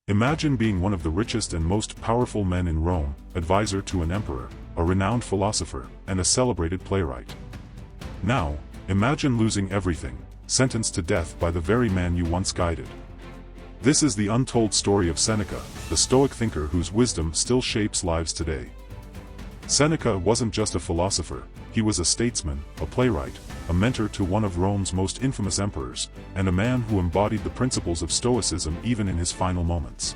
Imagine being one of the richest and most powerful men in Rome, advisor to an emperor, a renowned philosopher, and a celebrated playwright. Now, imagine losing everything, sentenced to death by the very man you once guided. This is the untold story of Seneca, the Stoic thinker whose wisdom still shapes lives today. Seneca wasn't just a philosopher, he was a statesman, a playwright, a mentor to one of Rome's most infamous emperors, and a man who embodied the principles of Stoicism even in his final moments.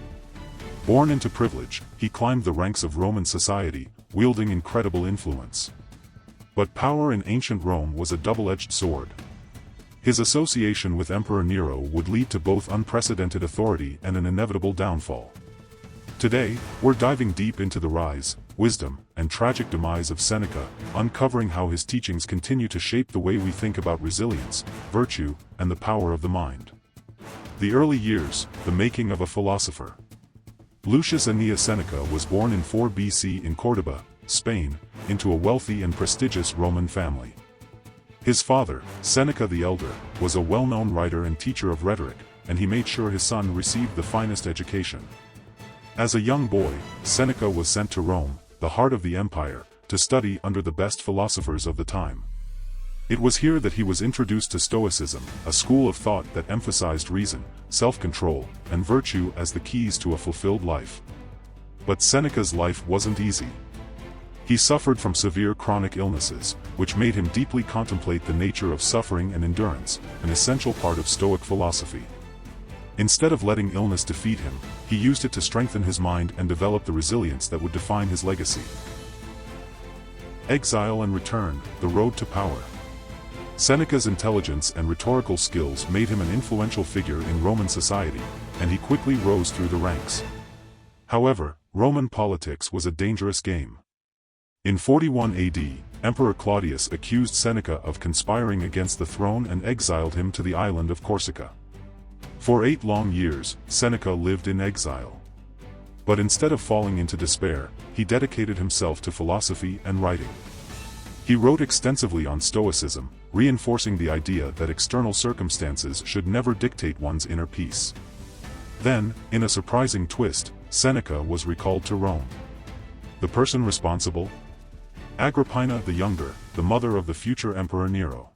Born into privilege, he climbed the ranks of Roman society, wielding incredible influence. But power in ancient Rome was a double-edged sword. His association with Emperor Nero would lead to both unprecedented authority and an inevitable downfall. Today, we're diving deep into the rise, wisdom, and tragic demise of Seneca, uncovering how his teachings continue to shape the way we think about resilience, virtue, and the power of the mind. The early years, the making of a philosopher. Lucius Annaeus Seneca was born in 4 BC in Córdoba, Spain, into a wealthy and prestigious Roman family. His father, Seneca the Elder, was a well-known writer and teacher of rhetoric, and he made sure his son received the finest education. As a young boy, Seneca was sent to Rome, the heart of the empire, to study under the best philosophers of the time. It was here that he was introduced to Stoicism, a school of thought that emphasized reason, self-control, and virtue as the keys to a fulfilled life. But Seneca's life wasn't easy. He suffered from severe chronic illnesses, which made him deeply contemplate the nature of suffering and endurance, an essential part of Stoic philosophy. Instead of letting illness defeat him, he used it to strengthen his mind and develop the resilience that would define his legacy. Exile and return, the road to power. Seneca's intelligence and rhetorical skills made him an influential figure in Roman society, and he quickly rose through the ranks. However, Roman politics was a dangerous game. In 41 AD, Emperor Claudius accused Seneca of conspiring against the throne and exiled him to the island of Corsica. For 8 long years, Seneca lived in exile. But instead of falling into despair, he dedicated himself to philosophy and writing. He wrote extensively on Stoicism, reinforcing the idea that external circumstances should never dictate one's inner peace. Then, in a surprising twist, Seneca was recalled to Rome. The person responsible? Agrippina the Younger, the mother of the future Emperor Nero.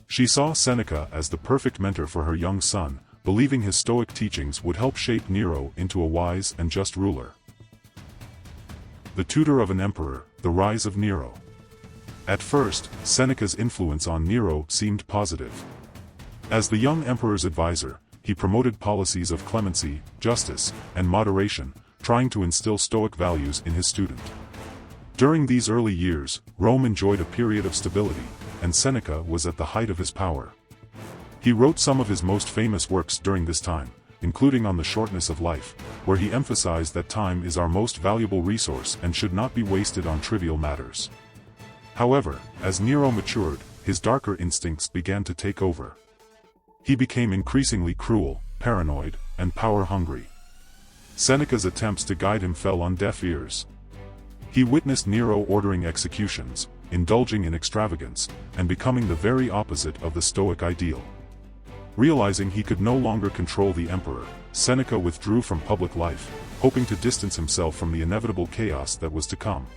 She saw Seneca as the perfect mentor for her young son, believing his Stoic teachings would help shape Nero into a wise and just ruler. The tutor of an emperor, the rise of Nero. At first, Seneca's influence on Nero seemed positive. As the young emperor's advisor, he promoted policies of clemency, justice, and moderation, trying to instill Stoic values in his student. During these early years, Rome enjoyed a period of stability, and Seneca was at the height of his power. He wrote some of his most famous works during this time, including On the Shortness of Life, where he emphasized that time is our most valuable resource and should not be wasted on trivial matters. However, as Nero matured, his darker instincts began to take over. He became increasingly cruel, paranoid, and power-hungry. Seneca's attempts to guide him fell on deaf ears. He witnessed Nero ordering executions, indulging in extravagance, and becoming the very opposite of the Stoic ideal. Realizing he could no longer control the emperor, Seneca withdrew from public life, hoping to distance himself from the inevitable chaos that was to come.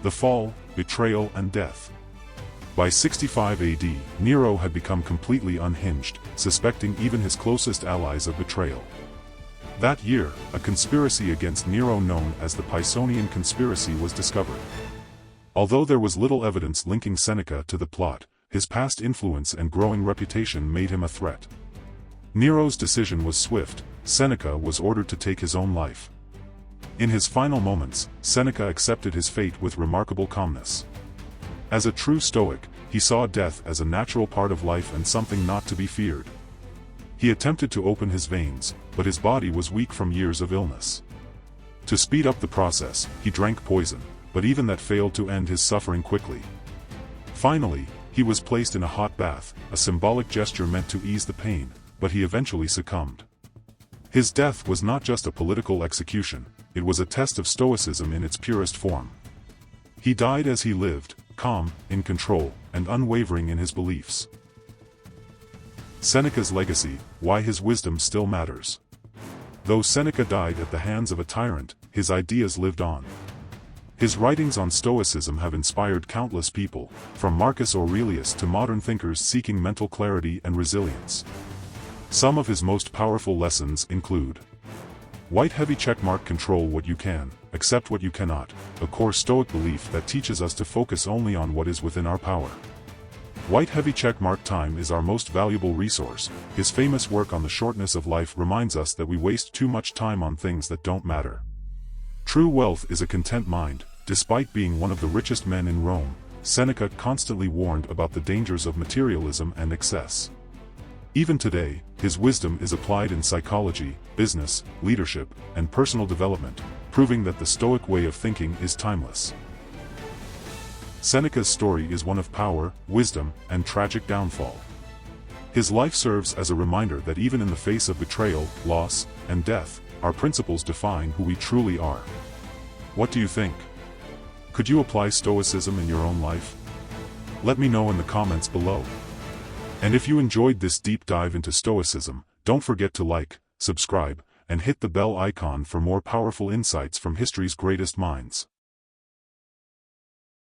The fall, betrayal, and death. By 65 AD, Nero had become completely unhinged, suspecting even his closest allies of betrayal. That year, a conspiracy against Nero known as the Pisonian Conspiracy was discovered. Although there was little evidence linking Seneca to the plot, his past influence and growing reputation made him a threat. Nero's decision was swift. Seneca was ordered to take his own life. In his final moments, Seneca accepted his fate with remarkable calmness. As a true Stoic, he saw death as a natural part of life and something not to be feared. He attempted to open his veins, but his body was weak from years of illness. To speed up the process, he drank poison, but even that failed to end his suffering quickly. Finally, he was placed in a hot bath, a symbolic gesture meant to ease the pain, but he eventually succumbed. His death was not just a political execution, it was a test of Stoicism in its purest form. He died as he lived, calm, in control, and unwavering in his beliefs. Seneca's legacy, why his wisdom still matters. Though Seneca died at the hands of a tyrant, his ideas lived on. His writings on Stoicism have inspired countless people, from Marcus Aurelius to modern thinkers seeking mental clarity and resilience. Some of his most powerful lessons include: White heavy checkmark, control what you can, accept what you cannot, a core Stoic belief that teaches us to focus only on what is within our power. White heavy checkmark, time is our most valuable resource. His famous work on the shortness of life reminds us that we waste too much time on things that don't matter. True wealth is a content mind. Despite being one of the richest men in Rome, Seneca constantly warned about the dangers of materialism and excess. Even today, his wisdom is applied in psychology, business, leadership, and personal development, proving that the Stoic way of thinking is timeless. Seneca's story is one of power, wisdom, and tragic downfall. His life serves as a reminder that even in the face of betrayal, loss, and death, our principles define who we truly are. What do you think? Could you apply Stoicism in your own life? Let me know in the comments below. And if you enjoyed this deep dive into Stoicism, don't forget to like, subscribe, and hit the bell icon for more powerful insights from history's greatest minds.